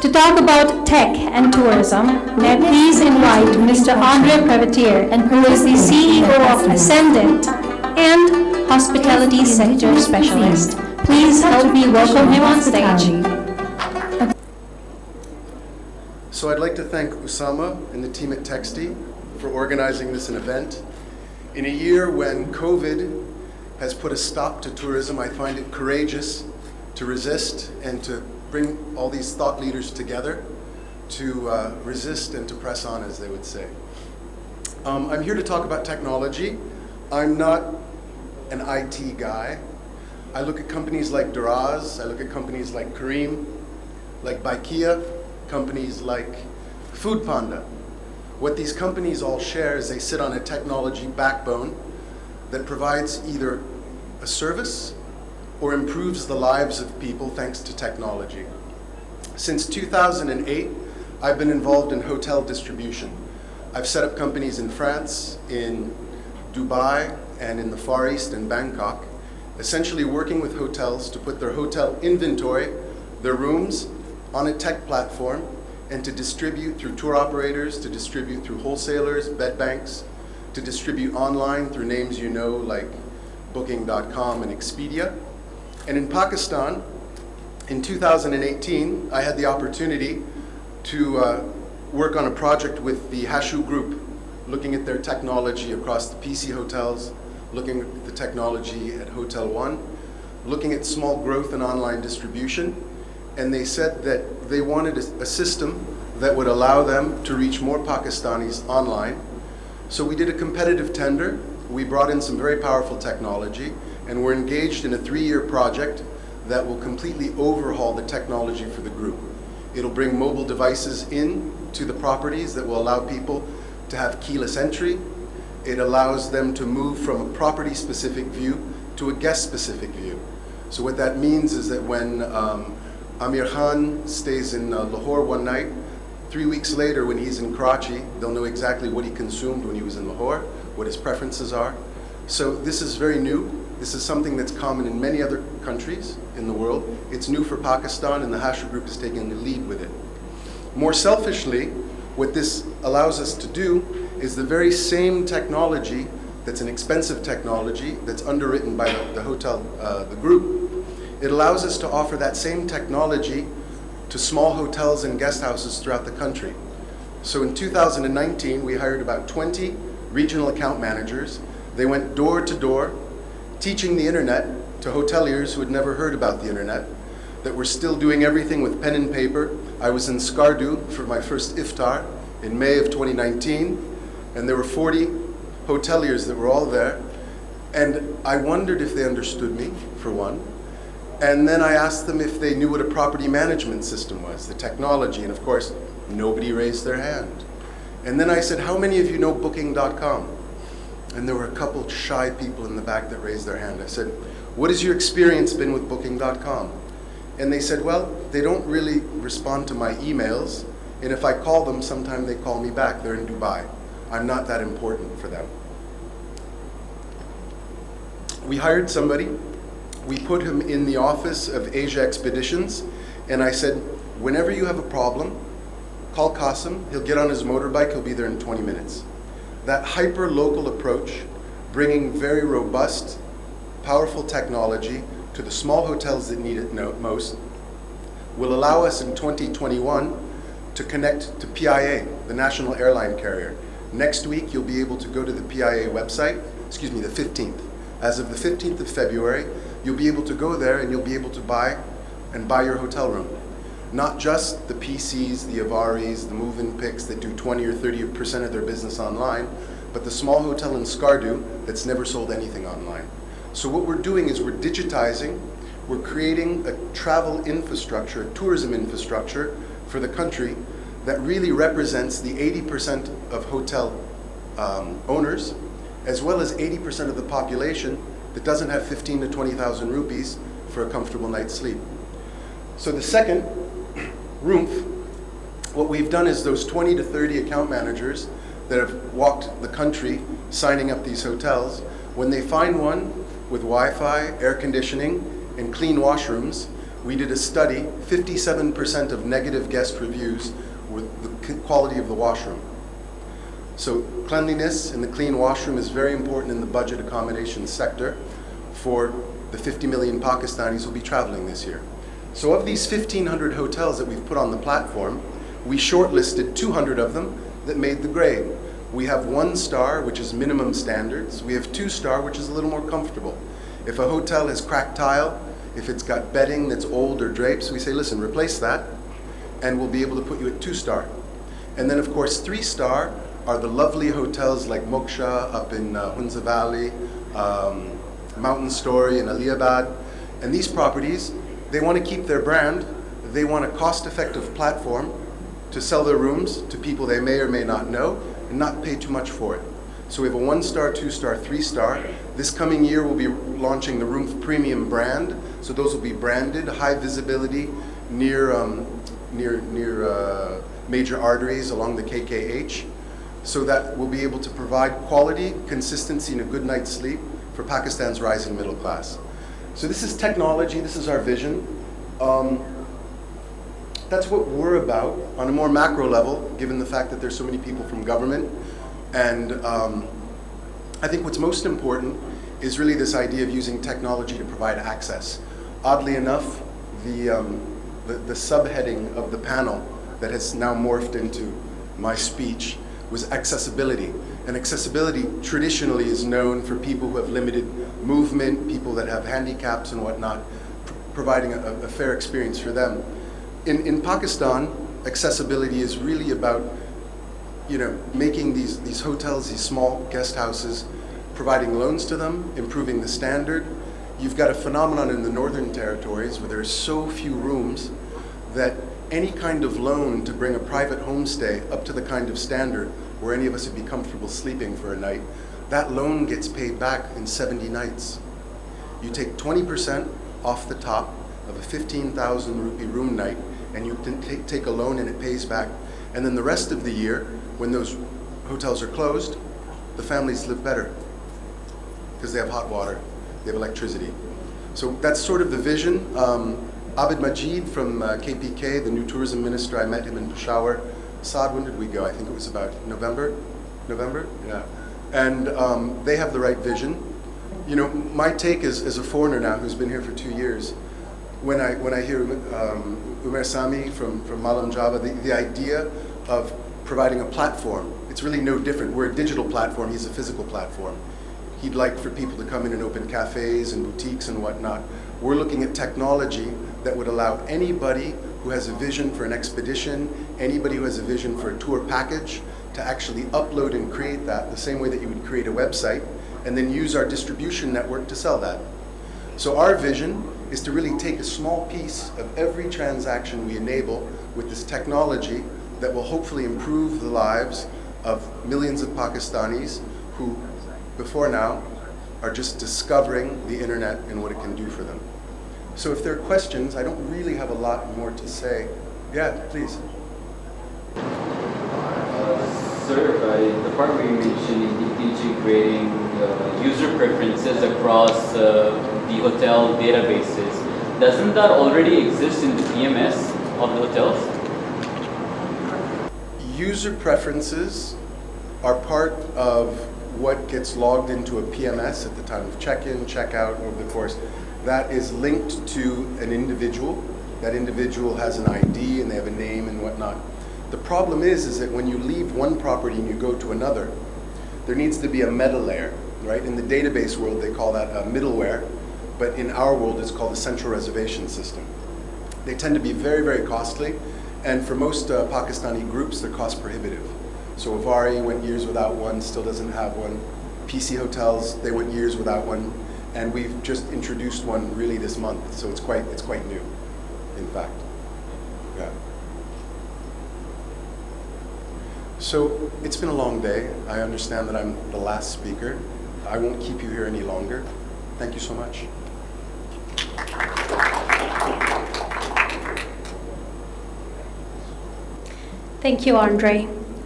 To talk about tech and tourism, may I please invite Mr. Andre Prevatier, who is the CEO of Ascendant and Hospitality Sector Specialist. Please help me welcome him on stage. So I'd like to thank Usama and the team at Textte for organizing this event. In a year when COVID has put a stop to tourism, I find it courageous to resist and to bring all these thought leaders together to resist and to press on, as they would say. I'm here to talk about technology. I'm not an IT guy. I look at companies like Daraz, I look at companies like Careem, like Baikia, companies like Food Panda. What these companies all share is they sit on a technology backbone that provides either a service or improves the lives of people thanks to technology. Since 2008, I've been involved in hotel distribution. I've set up companies in France, in Dubai, and in the Far East in Bangkok, essentially working with hotels to put their hotel inventory, their rooms, on a tech platform and to distribute through tour operators, to distribute through wholesalers, bed banks, to distribute online through names you know like Booking.com and Expedia. And in Pakistan, in 2018, I had the opportunity to work on a project with the Hashu Group, looking at their technology across the PC hotels, looking at the technology at Hotel One, looking at small growth and online distribution. And they said that they wanted a system that would allow them to reach more Pakistanis online. So we did a competitive tender. We brought in some very powerful technology, and we're engaged in a 3-year project that will completely overhaul the technology for the group. It'll bring mobile devices in to the properties that will allow people to have keyless entry. It allows them to move from a property-specific view to a guest-specific view. So what that means is that when Amir Khan stays in Lahore one night, 3 weeks later when he's in Karachi, they'll know exactly what he consumed when he was in Lahore, what his preferences are. So this is very new. This is something that's common in many other countries in the world. It's new for Pakistan, and the Hashu Group is taking the lead with it. More selfishly, what this allows us to do is the very same technology that's an expensive technology that's underwritten by the hotel, the group. It allows us to offer that same technology to small hotels and guest houses throughout the country. So in 2019, we hired about 20 regional account managers. They went door to door, teaching the internet to hoteliers who had never heard about the internet, that were still doing everything with pen and paper. I was in Skardu for my first iftar in May of 2019, and there were 40 hoteliers that were all there. And I wondered if they understood me, for one. And then I asked them if they knew what a property management system was, the technology, and of course, nobody raised their hand. And then I said, how many of you know Booking.com? And there were a couple shy people in the back that raised their hand. I said, what has your experience been with Booking.com? And they said, well, they don't really respond to my emails, and if I call them, sometimes they call me back. They're in Dubai. I'm not that important for them. We hired somebody. We put him in the office of Asia Expeditions, and I said, whenever you have a problem, call Qasim. He'll get on his motorbike. He'll be there in 20 minutes. That hyper-local approach, bringing very robust, powerful technology to the small hotels that need it most, will allow us in 2021 to connect to PIA, the national airline carrier. Next week, you'll be able to go to the PIA website, the 15th. As of the 15th of February, you'll be able to go there and you'll be able to buy your hotel room. Not just the PCs, the Avaris, the move-in picks that do 20 or 30% of their business online, but the small hotel in Skardu that's never sold anything online. So what we're doing is we're digitizing, we're creating a travel infrastructure, a tourism infrastructure for the country that really represents the 80% of hotel owners, as well as 80% of the population that doesn't have 15 to 20,000 rupees for a comfortable night's sleep. So the second, Roomf, what we've done is those 20 to 30 account managers that have walked the country signing up these hotels, when they find one with Wi-Fi, air conditioning, and clean washrooms, We did a study, 57% of negative guest reviews were the quality of the washroom. So cleanliness and the clean washroom is very important in the budget accommodation sector for the 50 million Pakistanis who will be traveling this year. So of these 1,500 hotels that we've put on the platform, we shortlisted 200 of them that made the grade. We have 1 star, which is minimum standards. We have 2 star, which is a little more comfortable. If a hotel has cracked tile, if it's got bedding that's old or drapes, we say, listen, replace that, and we'll be able to put you at 2 star. And then of course 3 star are the lovely hotels like Moksha up in Hunza Valley, Mountain Story in Aliabad. And these properties, they want to keep their brand. They want a cost-effective platform to sell their rooms to people they may or may not know and not pay too much for it. So we have a 1 star, 2 star, 3 star. This coming year we'll be launching the Room Premium brand. So those will be branded, high visibility, near major arteries along the KKH, so that we'll be able to provide quality, consistency, and a good night's sleep for Pakistan's rising middle class. So this is technology, this is our vision. That's what we're about on a more macro level, given the fact that there's so many people from government. And I think what's most important is really this idea of using technology to provide access. Oddly enough, the subheading of the panel that has now morphed into my speech was accessibility. And accessibility traditionally is known for people who have limited movement, people that have handicaps and whatnot, providing a fair experience for them. In Pakistan, accessibility is really about, making these hotels, these small guest houses, providing loans to them, improving the standard. You've got a phenomenon in the Northern Territories where there are so few rooms that any kind of loan to bring a private homestay up to the kind of standard where any of us would be comfortable sleeping for a night, that loan gets paid back in 70 nights. You take 20% off the top of a 15,000 rupee room night, and you can take a loan and it pays back. And then the rest of the year, when those hotels are closed, the families live better because they have hot water, they have electricity. So that's sort of the vision. Abid Majid from KPK, the new tourism minister, I met him in Peshawar. Saad, when did we go? I think it was about November? Yeah. And they have the right vision. My take as a foreigner now who's been here for 2 years, when I hear Umer Sami from Malam Java, the idea of providing a platform, it's really no different. We're a digital platform, he's a physical platform. He'd like for people to come in and open cafes and boutiques and whatnot. We're looking at technology that would allow anybody who has a vision for an expedition, anybody who has a vision for a tour package, to actually upload and create that the same way that you would create a website, and then use our distribution network to sell that. So our vision is to really take a small piece of every transaction we enable with this technology that will hopefully improve the lives of millions of Pakistanis who, before now, are just discovering the internet and what it can do for them. So if there are questions, I don't really have a lot more to say. Yeah, please. Sir, the part where you mentioned integrating user preferences across the hotel databases, doesn't that already exist in the PMS of the hotels? User preferences are part of what gets logged into a PMS at the time of check-in, check-out, over the course. That is linked to an individual. That individual has an ID and they have a name and whatnot. The problem is that when you leave one property and you go to another, there needs to be a meta layer, right? In the database world, they call that a middleware, but in our world, it's called a central reservation system. They tend to be very, very costly, and for most Pakistani groups, they're cost prohibitive. So Avari went years without one, still doesn't have one. PC Hotels, they went years without one, and we've just introduced one really this month, so it's quite new, in fact. Yeah. So it's been a long day. I understand that I'm the last speaker. I won't keep you here any longer. Thank you so much. Thank you, Andre.